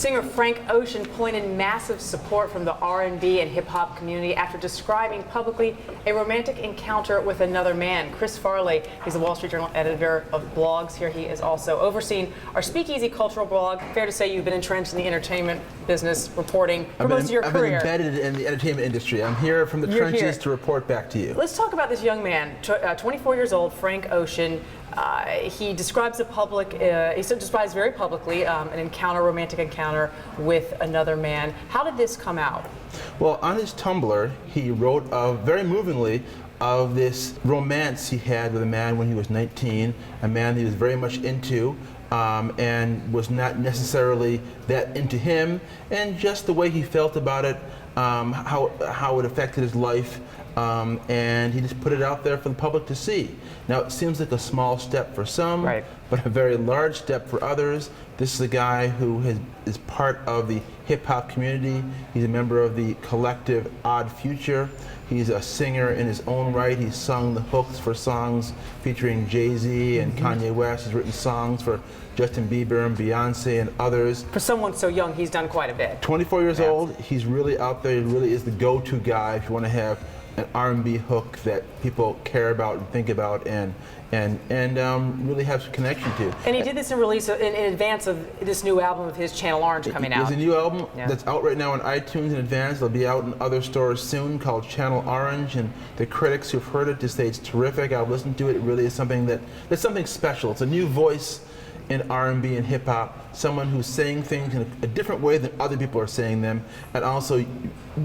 Singer Frank Ocean pointed massive support from the R&B and hip-hop community after describing publicly a romantic encounter with another man. Chris Farley, he's the Wall Street Journal editor of blogs here. He is also overseeing our Speakeasy cultural blog. Fair to say you've been entrenched in the entertainment business reporting for most of your career. I've been embedded in the entertainment industry. I'm here from the trenches to report back to you. Let's talk about this young man, 24 years old, Frank Ocean. He describes he describes very publicly an romantic encounter with another man. How did this come out? Well, on his Tumblr, he wrote very movingly of this romance he had with a man when he was 19, a man he was very much into, and was not necessarily that into him, and just the way he felt about it, how it affected his life. And he just put it out there for the public to see. Now, it seems like a small step for some, right, but a very large step for others. This is a guy who is part of the hip-hop community. He's a member of the collective Odd Future. He's a singer in his own right. He's sung the hooks for songs featuring Jay-Z and Kanye West. He's written songs for Justin Bieber and Beyonce and others. For someone so young, he's done quite a bit. 24 years old. He's really out there. He really is the go-to guy if you want to have an R&B hook that people care about and think about and really have some connection to. And he did this in advance of this new album of his, Channel Orange, coming out. There's a new album that's out right now on iTunes in advance. It'll be out in other stores soon, called Channel Orange, and the critics who've heard it just say it's terrific. I've listened to it. It really is something that's something special. It's a new voice in R&B and hip-hop, someone who's saying things in a different way than other people are saying them, and also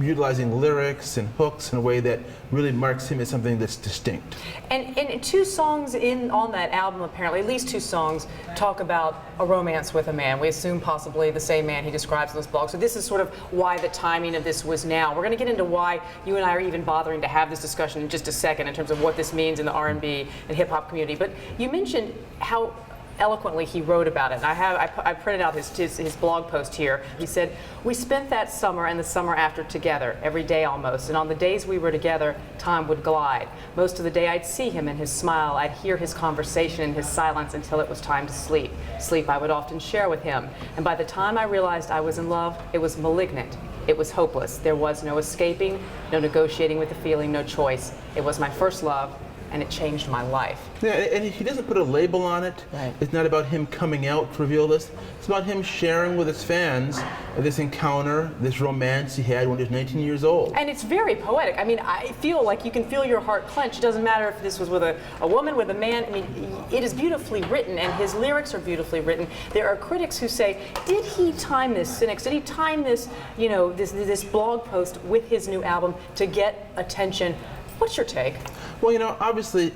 utilizing lyrics and hooks in a way that really marks him as something that's distinct. And two songs on that album, apparently, at least two songs, talk about a romance with a man. We assume possibly the same man he describes in this blog. So this is sort of why the timing of this was now. We're going to get into why you and I are even bothering to have this discussion in just a second in terms of what this means in the R&B and hip-hop community. But you mentioned how eloquently he wrote about it. And I printed out his blog post here. He said, "We spent that summer and the summer after together, every day almost, and on the days we were together, time would glide. Most of the day I'd see him in his smile, I'd hear his conversation in his silence until it was time to sleep. Sleep I would often share with him. And by the time I realized I was in love, it was malignant. It was hopeless. There was no escaping, no negotiating with the feeling, no choice. It was my first love, and it changed my life." Yeah, and he doesn't put a label on it. Right. It's not about him coming out to reveal this. It's about him sharing with his fans this encounter, this romance he had when he was 19 years old. And it's very poetic. I mean, I feel like you can feel your heart clench. It doesn't matter if this was with a woman, with a man. I mean, it is beautifully written, and his lyrics are beautifully written. There are critics who say, did he time this, cynics, did he time this, this blog post with his new album to get attention? What's your take? Well, obviously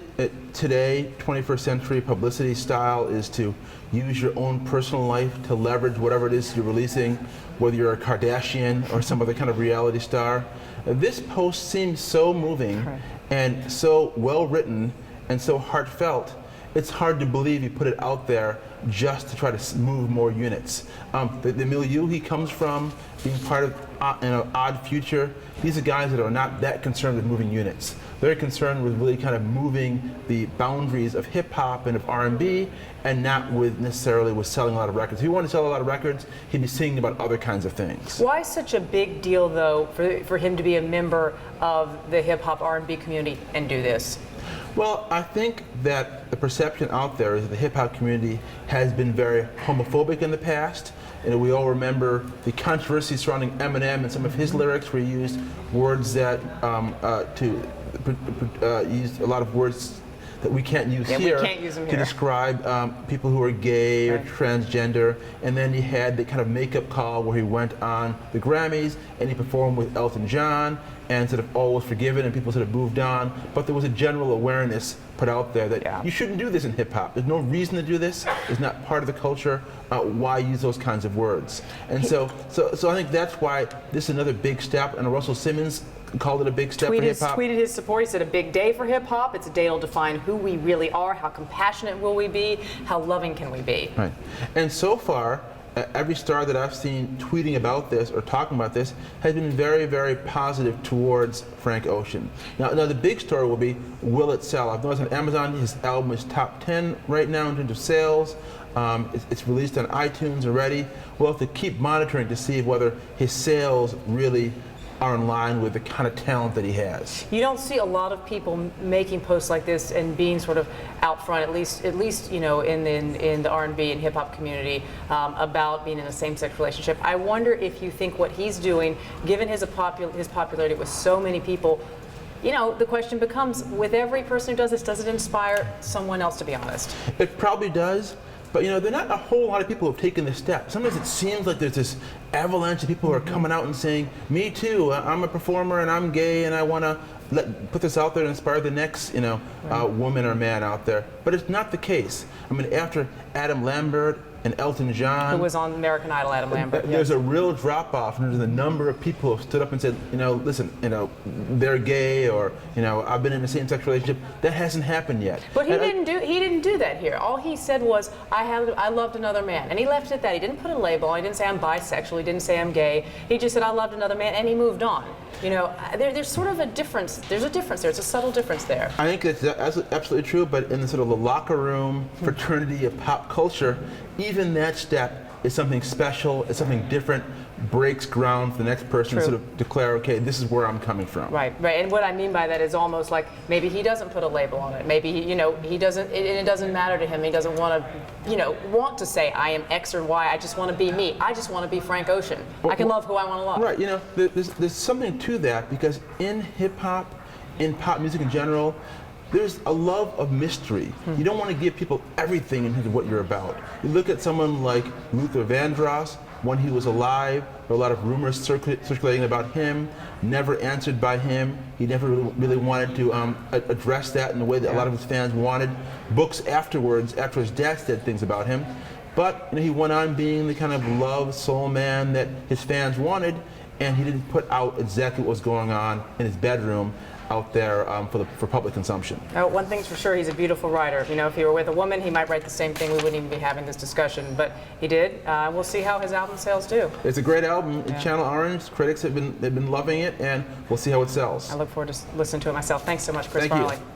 today, 21st century publicity style is to use your own personal life to leverage whatever it is you're releasing, whether you're a Kardashian or some other kind of reality star. This post seems so moving and so well written and so heartfelt. It's hard to believe he put it out there just to try to move more units. The milieu he comes from, being part of Odd Future, these are guys that are not that concerned with moving units. They're concerned with really kind of moving the boundaries of hip-hop and of R&B, and not necessarily with selling a lot of records. If he wanted to sell a lot of records, he'd be singing about other kinds of things. Why such a big deal, though, for him to be a member of the hip-hop R&B community and do this? Well, I think that the perception out there is that the hip-hop community has been very homophobic in the past. And we all remember the controversy surrounding Eminem and some of his lyrics where he used words that used a lot of words that we can't use here to describe people who are gay or transgender. And then he had the kind of makeup call where he went on the Grammys and he performed with Elton John and sort of all was forgiven and people sort of moved on. But there was a general awareness put out there that you shouldn't do this in hip hop. There's no reason to do this. It's not part of the culture. Why use those kinds of words? And so I think that's why this is another big step. And Russell Simmons called it a big step for hip-hop. Tweeted his support. He said, a big day for hip-hop. It's a day that'll define who we really are, how compassionate will we be, how loving can we be. Right. And so far, every star that I've seen tweeting about this or talking about this has been very, very positive towards Frank Ocean. Now the big story will be, will it sell? I've noticed on Amazon his album is top 10 right now in terms of sales. It's released on iTunes already. We'll have to keep monitoring to see whether his sales really are in line with the kind of talent that he has. You don't see a lot of people making posts like this and being sort of out front, at least you know, in the R&B and hip hop community, about being in a same-sex relationship. I wonder if you think what he's doing, given his popularity with so many people, you know, the question becomes, with every person who does this, does it inspire someone else, to be honest? It probably does. But you know, there are not a whole lot of people who have taken this step. Sometimes it seems like there's this avalanche of people who are coming out and saying, me too, I'm a performer and I'm gay and I want to put this out there and inspire the next, you know, woman or man out there. But it's not the case. I mean, after Adam Lambert and Elton John, who was on American Idol, Adam Lambert. There's a real drop-off in the number of people who stood up and said, you know, listen, you know, they're gay, or, you know, I've been in a same-sex relationship. That hasn't happened yet. But he didn't do that here. All he said was, I loved another man, and he left it at that. He didn't put a label on. He didn't say I'm bisexual. He didn't say I'm gay. He just said I loved another man, and he moved on. You know, there's sort of a difference. There's a difference there. It's a subtle difference there. I think that's absolutely true. But in the sort of the locker room fraternity of pop culture, even that step is something special. It's something different. Breaks ground for the next person to sort of declare, okay, this is where I'm coming from. Right. And what I mean by that is almost like maybe he doesn't put a label on it. Maybe he doesn't, and it doesn't matter to him. He doesn't want to, want to say I am X or Y. I just want to be me. I just want to be Frank Ocean. I can love who I want to love. Right. You know, there's something to that, because in hip hop, in pop music in general, there's a love of mystery. You don't want to give people everything in terms of what you're about. You look at someone like Luther Vandross. When he was alive, there were a lot of rumors circulating about him, never answered by him. He never really wanted to address that in the way that a lot of his fans wanted. Books afterwards, after his death, said things about him. But he went on being the kind of love soul man that his fans wanted, and he didn't put out exactly what was going on in his bedroom out there for public consumption. One thing's for sure, he's a beautiful writer. You know, if he were with a woman, he might write the same thing. We wouldn't even be having this discussion, but he did. We'll see how his album sales do. It's a great album. Channel Orange critics they've been loving it, and we'll see how it sells. I look forward to listening to it myself. Thanks so much, Chris Farley. Thank you.